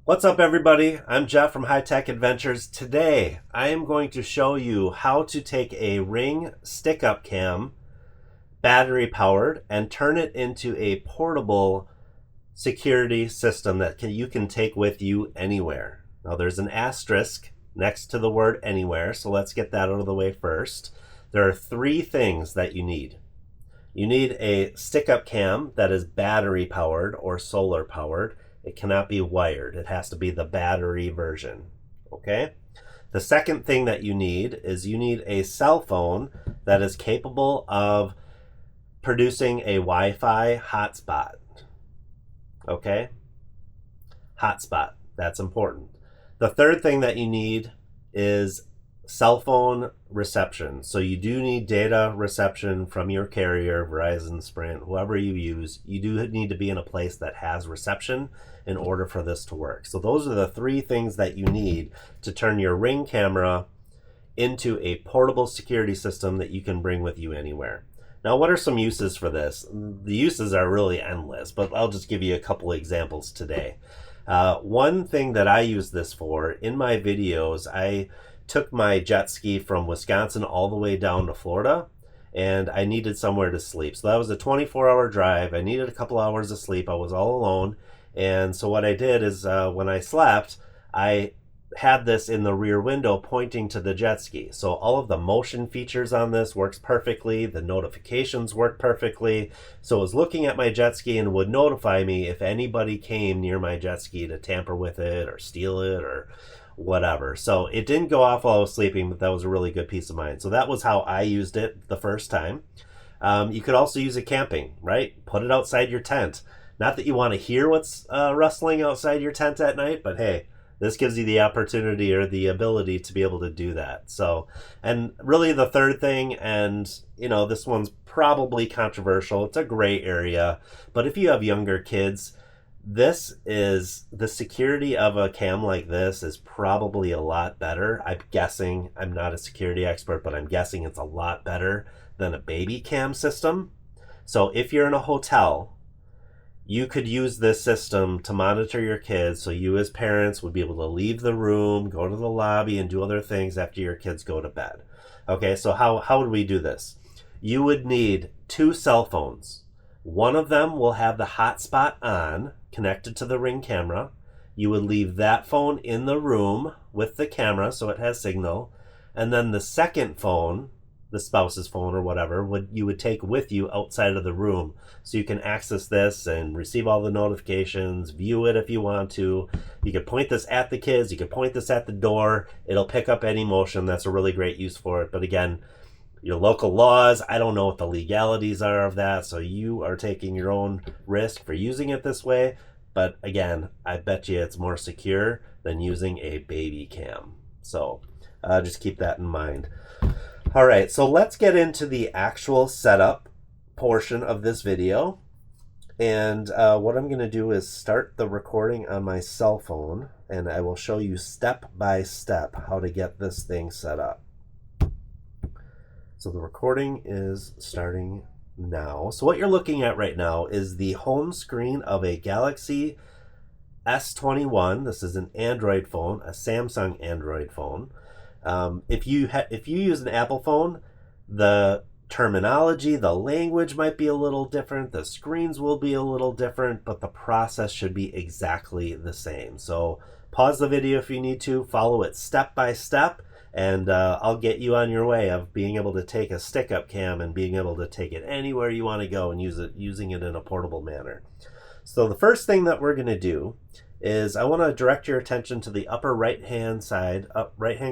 What's up, everybody? I'm Jeff from High Tech Adventures. Today, I am going to show you how to take a Ring Stickup Cam, battery powered, and turn it into a portable security system that you can take with you anywhere. Now, there's an asterisk next to the word anywhere, so let's get that out of the way first. There are three things that you need. You need a stick-up cam that is battery powered or solar powered. It cannot be wired. It has to be the battery version. Okay? The second thing that you need is you need a cell phone that is capable of producing a Wi-Fi hotspot. Okay? Hotspot. That's important. The third thing that you need is cell phone reception. So you do need data reception from your carrier, Verizon, Sprint, whoever you use. You do need to be in a place that has reception in order for this to work. So those are the three things that you need to turn your Ring camera into a portable security system that you can bring with you anywhere. Now, what are some uses for this? The uses are really endless, but I'll just give you a couple examples today. One thing that I use this for, in my videos, I took my jet ski from Wisconsin all the way down to Florida, and I needed somewhere to sleep. So that was a 24-hour drive. I needed a couple hours of sleep. I was all alone. And so what I did is when I slept, I had this in the rear window pointing to the jet ski. So all of the motion features on this works perfectly. The notifications work perfectly. So it was looking at my jet ski and would notify me if anybody came near my jet ski to tamper with it or steal it or whatever. So it didn't go off while I was sleeping, but that was a really good peace of mind. So that was how I used it the first time. You could also use it camping, right? Put it outside your tent. Not that you want to hear what's rustling outside your tent at night, but hey, this gives you the opportunity or the ability to be able to do that. So, and really the third thing, and this one's probably controversial, it's a gray area, but if you have younger kids, this is the security of a cam like this is probably a lot better. I'm guessing, I'm not a security expert, but I'm guessing it's a lot better than a baby cam system. So if you're in a hotel, you could use this system to monitor your kids, so you as parents would be able to leave the room, go to the lobby, and do other things after your kids go to bed. Okay, so how would we do this? You would need two cell phones. One of them will have the hotspot on, connected to the Ring camera. You would leave that phone in the room with the camera so it has signal. And then the second phone, the spouse's phone or whatever, you would take with you outside of the room, so you can access this and receive all the notifications, view it if you want to. You could point this at the kids, you could point this at the door, it'll pick up any motion. That's a really great use for it. But again, your local laws, I don't know what the legalities are of that, so you are taking your own risk for using it this way. But again, I bet you it's more secure than using a baby cam. So just keep that in mind. All right, so let's get into the actual setup portion of this video. And what I'm going to do is start the recording on my cell phone, and I will show you step by step how to get this thing set up. So the recording is starting now. So what you're looking at right now is the home screen of a Galaxy S21. This is an Android phone, a Samsung Android phone. If you use an Apple phone, the terminology, the language might be a little different, the screens will be a little different, but the process should be exactly the same. So pause the video if you need to, follow it step by step, and I'll get you on your way of being able to take a stick-up cam and being able to take it anywhere you want to go and using it in a portable manner. So the first thing that we're going to do is I want to direct your attention to the upper right hand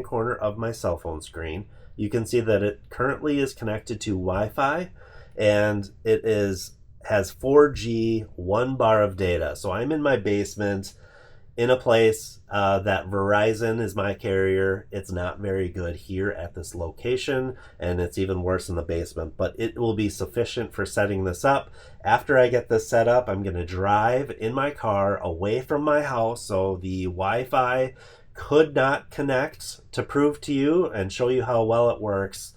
corner of my cell phone screen. You can see that it currently is connected to Wi-Fi, and it has 4G, 1 bar of data. So I'm in my basement in a place that Verizon is my carrier. It's not very good here at this location, and it's even worse in the basement, but it will be sufficient for setting this up. After I get this set up, I'm going to drive in my car away from my house, so the Wi-Fi could not connect, to prove to you and show you how well it works.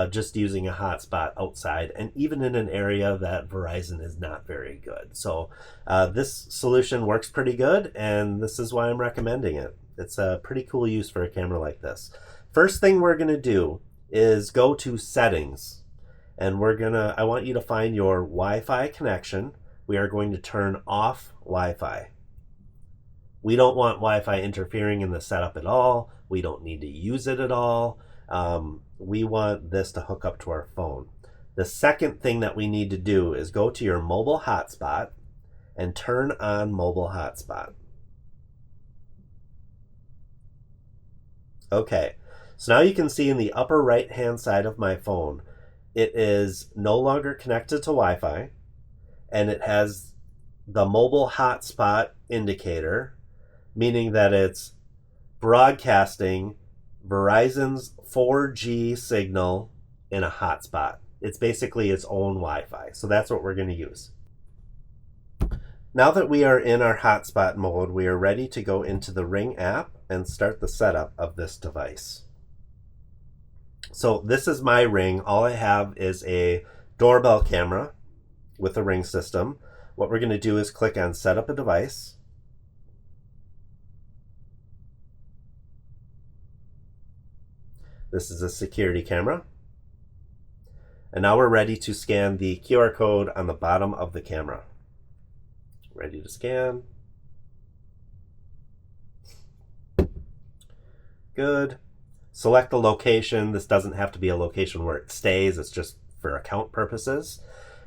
just using a hotspot outside, and even in an area that Verizon is not very good. So this solution works pretty good, and this is why I'm recommending it. It's a pretty cool use for a camera like this. First thing we're going to do is go to settings, and I want you to find your Wi-Fi connection. We are going to turn off Wi-Fi. We don't want Wi-Fi interfering in the setup at all. We don't need to use it at all. We want this to hook up to our phone. The second thing that we need to do is go to your mobile hotspot and turn on mobile hotspot. Okay, so now you can see in the upper right hand side of my phone, it is no longer connected to Wi-Fi, and it has the mobile hotspot indicator, meaning that it's broadcasting Verizon's 4G signal in a hotspot. It's basically its own Wi-Fi. So that's what we're going to use. Now that we are in our hotspot mode, we are ready to go into the Ring app and start the setup of this device. So this is my Ring. All I have is a doorbell camera with a Ring system. What we're going to do is click on Set up a device. This is a security camera. And now we're ready to scan the QR code on the bottom of the camera. Ready to scan. Good. Select the location. This doesn't have to be a location where it stays. It's just for account purposes.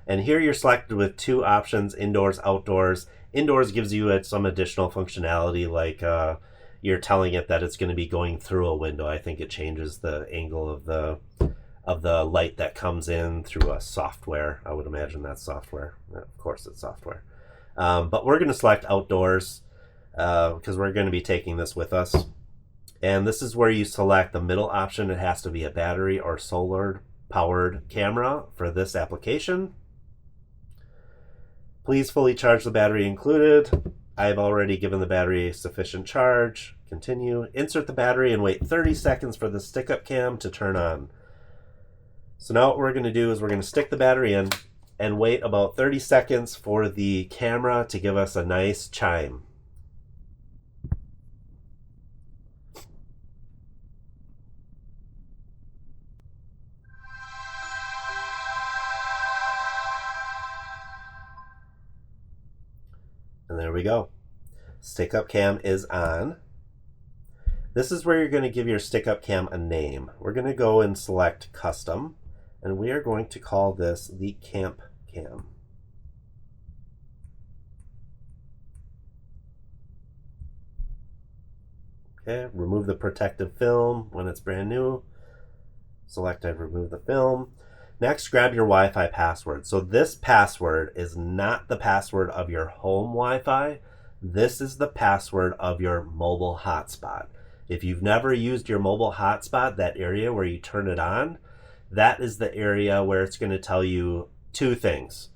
And here you're selected with two options, indoors, outdoors. Indoors gives you some additional functionality, like you're telling it that it's going to be going through a window. I think it changes the angle of the light that comes in through a software. I would imagine that's software. Of course it's software. But we're going to select outdoors because we're going to be taking this with us. And this is where you select the middle option. It has to be a battery or solar powered camera for this application. Please fully charge the battery included. I've already given the battery sufficient charge. Continue. Insert the battery and wait 30 seconds for the stick-up cam to turn on. So now what we're going to do is we're going to stick the battery in and wait about 30 seconds for the camera to give us a nice chime. And there we go. Stick-up cam is on. This is where you're going to give your stick-up cam a name. We're going to go and select custom, and we are going to call this the camp cam. Okay, remove the protective film when it's brand new. Select I've removed the film. Next, grab your Wi-Fi password. So this password is not the password of your home Wi-Fi. This is the password of your mobile hotspot. If you've never used your mobile hotspot, that area where you turn it on, that is the area where it's going to tell you two things.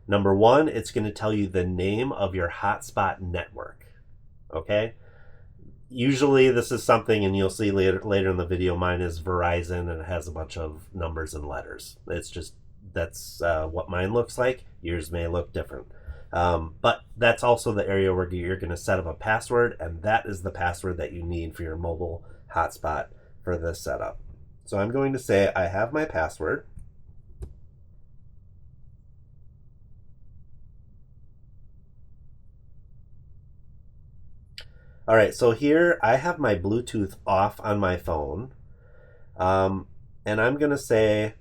Number one, it's going to tell you the name of your hotspot network. Okay? Usually this is something, and you'll see later in the video, mine is Verizon and it has a bunch of numbers and letters. It's just, that's what mine looks like. Yours may look different. But that's also the area where you're going to set up a password, and that is the password that you need for your mobile hotspot for this setup. So I'm going to say I have my password. All right, so here I have my Bluetooth off on my phone. And I'm going to say,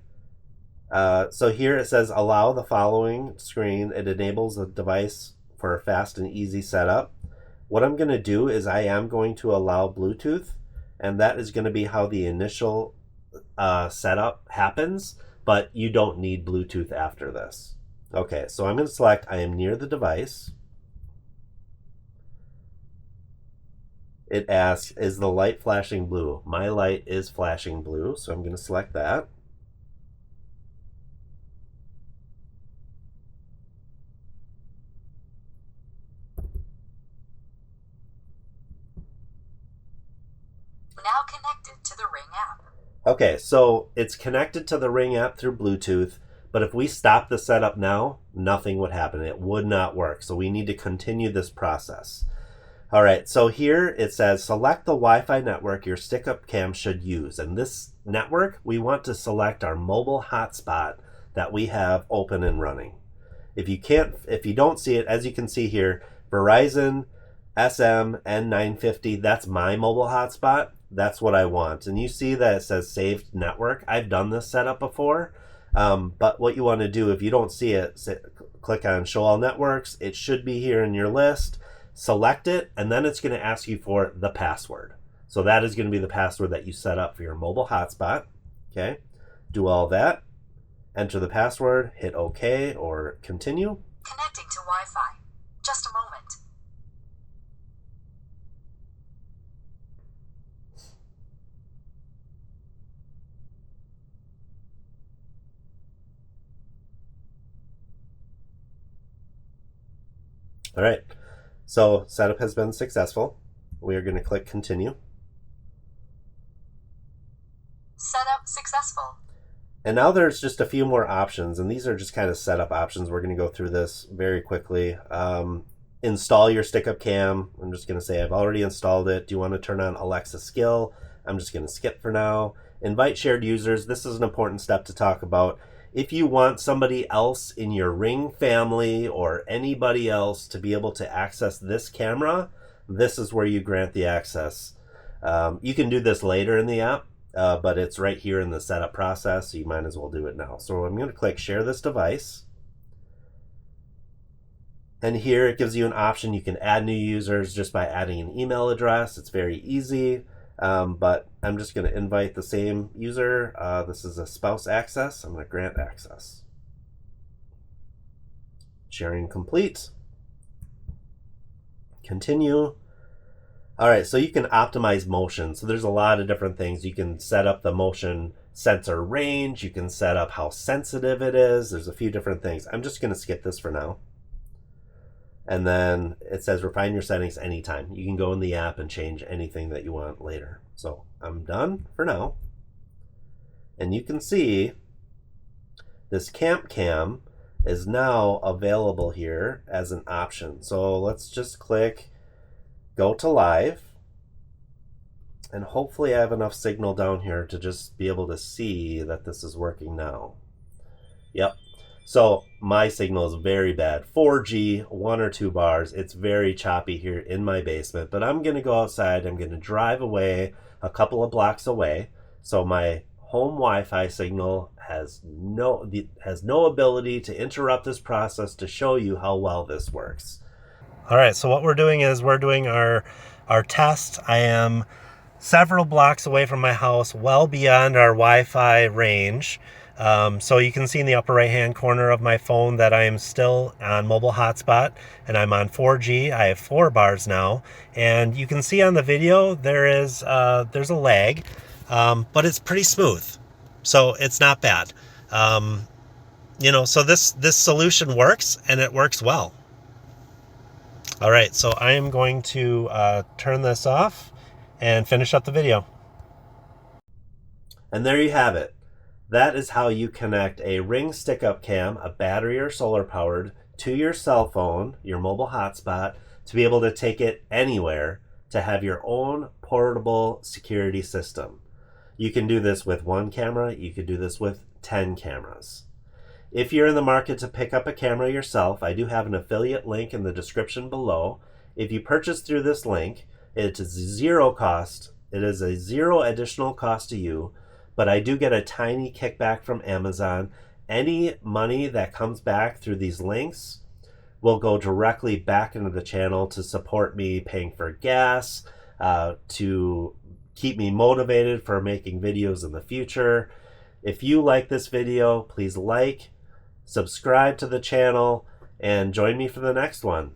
so here it says allow the following screen. It enables a device for a fast and easy setup. What I'm going to do is I am going to allow Bluetooth, and that is going to be how the initial setup happens, but you don't need Bluetooth after this. Okay, so I'm going to select I am near the device. It asks, is the light flashing blue? My light is flashing blue, so I'm going to select that. Now connected to the Ring app. Okay, so it's connected to the Ring app through Bluetooth, but if we stop the setup now, nothing would happen. It would not work. So we need to continue this process. All right, so here it says select the Wi-Fi network your Stickup Cam should use. And this network, we want to select our mobile hotspot that we have open and running. If you don't see it, as you can see here, Verizon SM N950, that's my mobile hotspot. That's what I want. And you see that it says saved network. I've done this setup before. But what you want to do, if you don't see it, click on show all networks. It should be here in your list. Select it, and then it's going to ask you for the password. So that is going to be the password that you set up for your mobile hotspot. Okay, do all that. Enter the password, hit OK or continue. Connecting to Wi-Fi. Just a moment. All right, so setup has been successful. We are going to click continue. Setup successful. And now there's just a few more options, and these are just kind of setup options. We're going to go through this very quickly. Install your Stickup Cam. I'm just going to say I've already installed it. Do you want to turn on Alexa skill? I'm just going to skip for now. Invite shared users. This is an important step to talk about. If you want somebody else in your Ring family or anybody else to be able to access this camera, this is where you grant the access. You can do this later in the app. But it's right here in the setup process, so you might as well do it now. So I'm going to click share this device. And here it gives you an option. You can add new users just by adding an email address. It's very easy, but I'm just going to invite the same user. This is a spouse access. I'm going to grant access. Sharing complete. Continue. All right, so you can optimize motion. So there's a lot of different things. You can set up the motion sensor range. You can set up how sensitive it is. There's a few different things. I'm just going to skip this for now. And then it says refine your settings anytime. You can go in the app and change anything that you want later. So I'm done for now. And you can see this Camp Cam is now available here as an option. So let's just click go to live, and hopefully I have enough signal down here to just be able to see that this is working now. Yep. So my signal is very bad. 4G, 1 or 2 bars. It's very choppy here in my basement, but I'm going to go outside. I'm going to drive away a couple of blocks away. So my home Wi-Fi signal has no ability to interrupt this process to show you how well this works. All right, so what we're doing is we're doing our test. I am several blocks away from my house, well beyond our Wi-Fi range. So you can see in the upper right-hand corner of my phone that I am still on mobile hotspot, and I'm on 4G. I have 4 bars now, and you can see on the video there's a lag, but it's pretty smooth, so it's not bad. So this solution works, and it works well. All right, so I am going to turn this off and finish up the video. And there you have it. That is how you connect a Ring Stickup Cam, a battery or solar powered, to your cell phone, your mobile hotspot, to be able to take it anywhere to have your own portable security system. You can do this with 1 camera. You could do this with 10 cameras. If you're in the market to pick up a camera yourself, I do have an affiliate link in the description below. If you purchase through this link, it's zero cost. It is a 0 additional cost to you, but I do get a tiny kickback from Amazon. Any money that comes back through these links will go directly back into the channel to support me paying for gas, to keep me motivated for making videos in the future. If you like this video, please like, subscribe to the channel, and join me for the next one.